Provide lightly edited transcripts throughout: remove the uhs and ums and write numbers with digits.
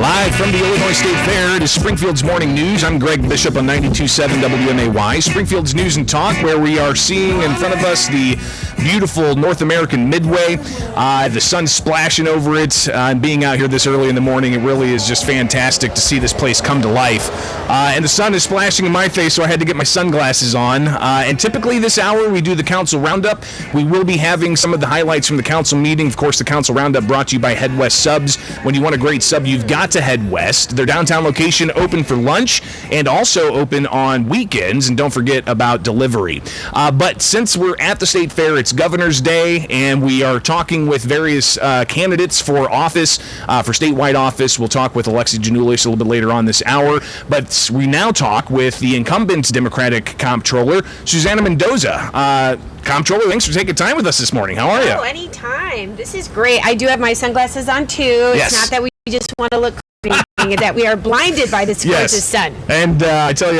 Live from the Illinois State Fair, it is Springfield's Morning News. I'm Greg Bishop on 92.7 WMAY. Springfield's News and Talk, where we are seeing in front of us the beautiful North American Midway. The sun's splashing over it. And being out here this early in the morning, it really is just fantastic to see this place come to life. And the sun is splashing in my face, so I had to get my sunglasses on. And typically this hour, we do the council roundup. We will be having some of the highlights from the council meeting. Of course, the council roundup brought to you by Head West Subs. When you want a great sub, you've got to head west. Their downtown location open for lunch and also open on weekends. And don't forget about delivery. But since we're at the State Fair, it's Governor's Day, and we are talking with various candidates for office, for statewide office. We'll talk with Alexi Janulis a little bit later on this hour. But we now talk with the incumbent Democratic Comptroller, Susana Mendoza. Comptroller, thanks for taking time with us this morning. How are you? Oh, anytime. This is great. I do have my sunglasses on, too. Yes. It's not that we just want to look pretty, that we are blinded by this gorgeous sun. And I tell you,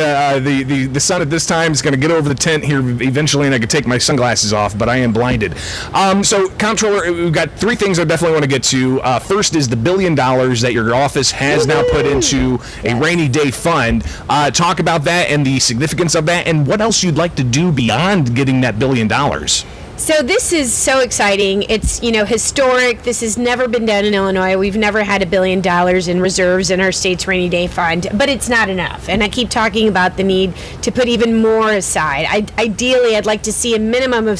the sun at this time is going to get over the tent here eventually, and I can take my sunglasses off, but I am blinded. So, Comptroller, we've got three things I definitely want to get to. First is the $1 billion that your office has now put into a rainy day fund. Talk about that and the significance of that, and what else you'd like to do beyond getting that $1 billion. So this is so exciting. It's, historic. This has never been done in Illinois. We've never had $1 billion in reserves in our state's rainy day fund, but it's not enough. And I keep talking about the need to put even more aside. Ideally, I'd like to see a minimum of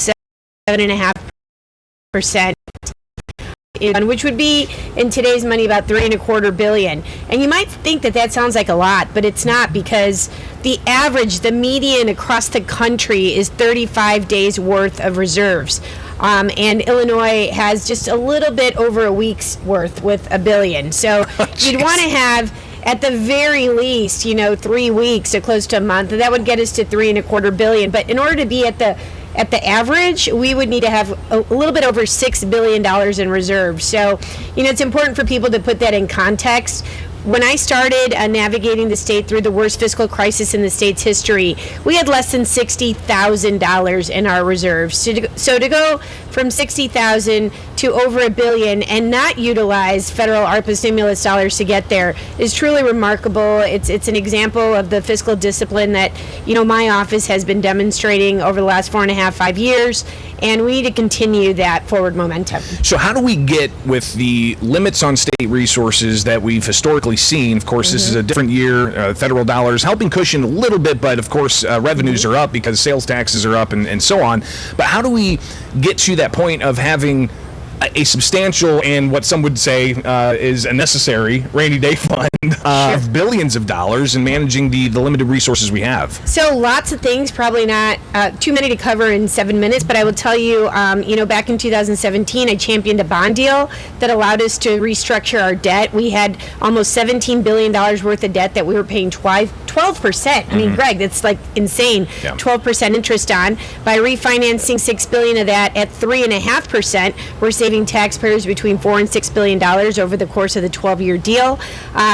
7.5%. Which would be in today's money about $3.25 billion. And you might think that sounds like a lot, but it's not, because the median across the country is 35 days worth of reserves. And Illinois has just a little bit over a week's worth with $1 billion. So you'd want to have, at the very least, 3 weeks to close to a month. That would get us to $3.25 billion. But in order to be at the average, we would need to have a little bit over $6 billion in reserves. So, it's important for people to put that in context. When I started navigating the state through the worst fiscal crisis in the state's history, we had less than $60,000 in our reserves. So to go from $60,000 to over $1 billion and not utilize federal ARPA stimulus dollars to get there is truly remarkable. It's an example of the fiscal discipline that my office has been demonstrating over the last 4.5 years, and we need to continue that forward momentum. So how do we get, with the limits on state resources that we've historically seen? Of course, this is a different year. Federal dollars helping cushion a little bit, but of course, revenues are up because sales taxes are up and so on. But how do we get to that point of having a substantial and what some would say is a necessary rainy day fund of billions of dollars and managing the limited resources we have? So lots of things, probably not too many to cover in 7 minutes, but I will tell you, back in 2017, I championed a bond deal that allowed us to restructure our debt. We had almost $17 billion worth of debt that we were paying 12%. I mean, Greg, that's like insane. Yeah. 12% interest on. By refinancing $6 billion of that at 3.5%, we're saving taxpayers between $4 and $6 billion over the course of the 12-year deal.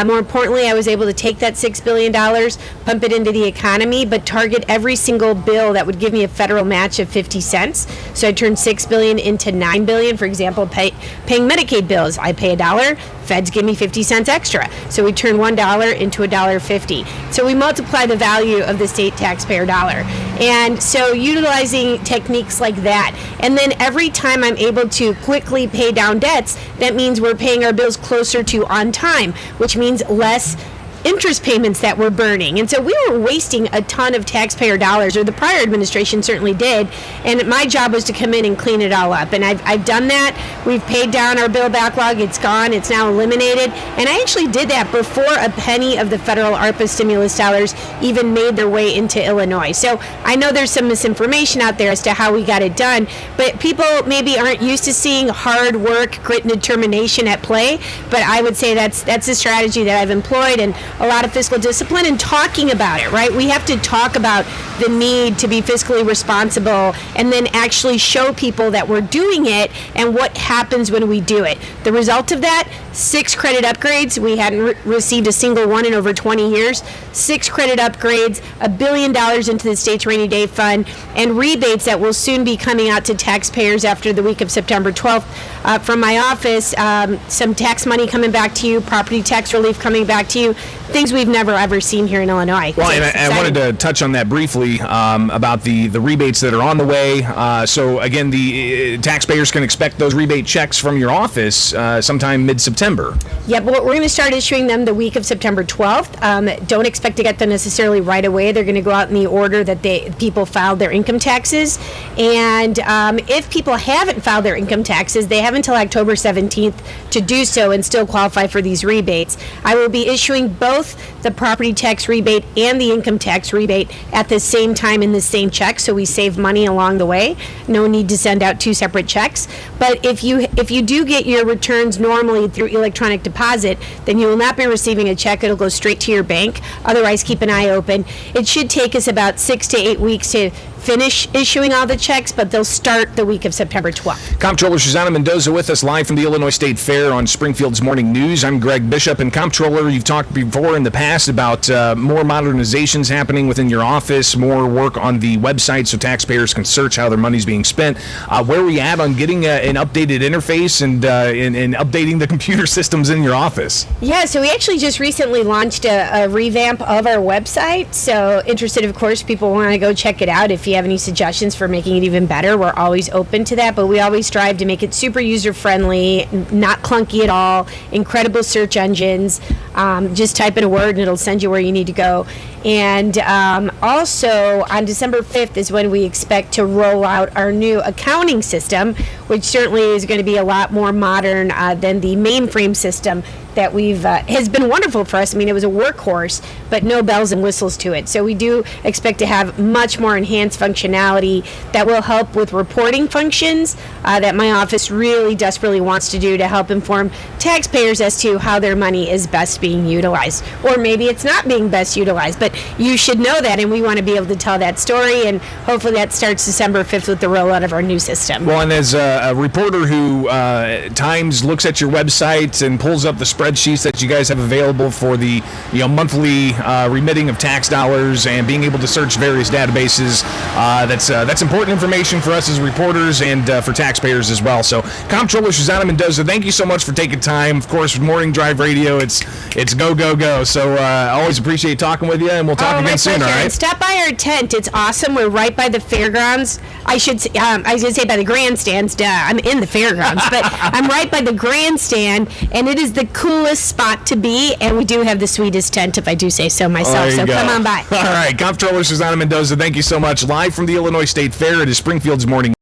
More importantly, I was able to take that $6 billion, pump it into the economy, but target every single bill that would give me a federal match of 50 cents. So I turned $6 billion into $9 billion. For example, paying Medicaid bills. I pay $1. Feds give me 50 cents extra. So we turn $1 into $1.50. So we multiply the value of the state taxpayer dollar. And so utilizing techniques like that. And then every time I'm able to quickly pay down debts, that means we're paying our bills closer to on time, which means less interest payments that we're burning. And so we were wasting a ton of taxpayer dollars, or the prior administration certainly did, and my job was to come in and clean it all up. And I've done that. We've paid down our bill backlog. It's gone. It's now eliminated. And I actually did that before a penny of the federal ARPA stimulus dollars even made their way into Illinois. So I know there's some misinformation out there as to how we got it done, but people maybe aren't used to seeing hard work, grit, and determination at play. But I would say that's a strategy that I've employed, and a lot of fiscal discipline and talking about it, right? We have to talk about the need to be fiscally responsible and then actually show people that we're doing it and what happens when we do it. The result of that, 6 credit upgrades. We hadn't received a single one in over 20 years. 6 credit upgrades, $1 billion into the state's rainy day fund, and rebates that will soon be coming out to taxpayers after the week of September 12th. From my office, some tax money coming back to you, property tax relief coming back to you, things we've never ever seen here in Illinois. Well, and I wanted to touch on that briefly about the rebates that are on the way. So again, the taxpayers can expect those rebate checks from your office sometime mid-September. Yeah, but we're going to start issuing them the week of September 12th. Don't expect to get them necessarily right away. They're going to go out in the order that people filed their income taxes. And if people haven't filed their income taxes, they have until October 17th to do so and still qualify for these rebates. I will be issuing both the property tax rebate and the income tax rebate at the same time in the same check, so we save money along the way. No need to send out 2 separate checks. But if you do get your returns normally through electronic deposit, then you will not be receiving a check. It'll go straight to your bank. Otherwise, keep an eye open. It should take us about 6 to 8 weeks to finish issuing all the checks, but they'll start the week of September 12th. Comptroller Susana Mendoza with us live from the Illinois State Fair on Springfield's Morning News. I'm Greg Bishop, and Comptroller, you've talked before in the past about more modernizations happening within your office, more work on the website so taxpayers can search how their money's being spent. Where are we at on getting an updated interface and updating the computer systems in your office? Yeah, so we actually just recently launched a revamp of our website. So interested, of course, people want to go check it out. If you have any suggestions for making it even better, we're always open to that, but we always strive to make it super user-friendly, not clunky at all, incredible search engines. Just type in a word and it'll send you where you need to go. And also on December 5th is when we expect to roll out our new accounting system, which certainly is going to be a lot more modern than the mainframe system that has been wonderful for us. I mean, it was a workhorse, but no bells and whistles to it. So we do expect to have much more enhanced functionality that will help with reporting functions that my office really desperately wants to do to help inform taxpayers as to how their money is best being utilized. Or maybe it's not being best utilized, but you should know that, and we want to be able to tell that story, and hopefully that starts December 5th with the rollout of our new system. Well, and as a reporter who at times looks at your website and pulls up the spreadsheets that you guys have available for the monthly remitting of tax dollars and being able to search various databases, that's important information for us as reporters and for taxpayers as well. So, Comptroller Susana Mendoza, thank you so much for taking time. Of course, with Morning Drive Radio, it's go, go, go. So I always appreciate talking with you, and we'll talk again soon, all right? And stop by our tent. It's awesome. We're right by the fairgrounds. I was going to say by the grandstands. Duh, I'm in the fairgrounds, but I'm right by the grandstand, and it is the coolest spot to be, and we do have the sweetest tent, if I do say so myself. So come on by. All right, Comptroller Susana Mendoza, thank you so much. Live from the Illinois State Fair, it is Springfield's Morning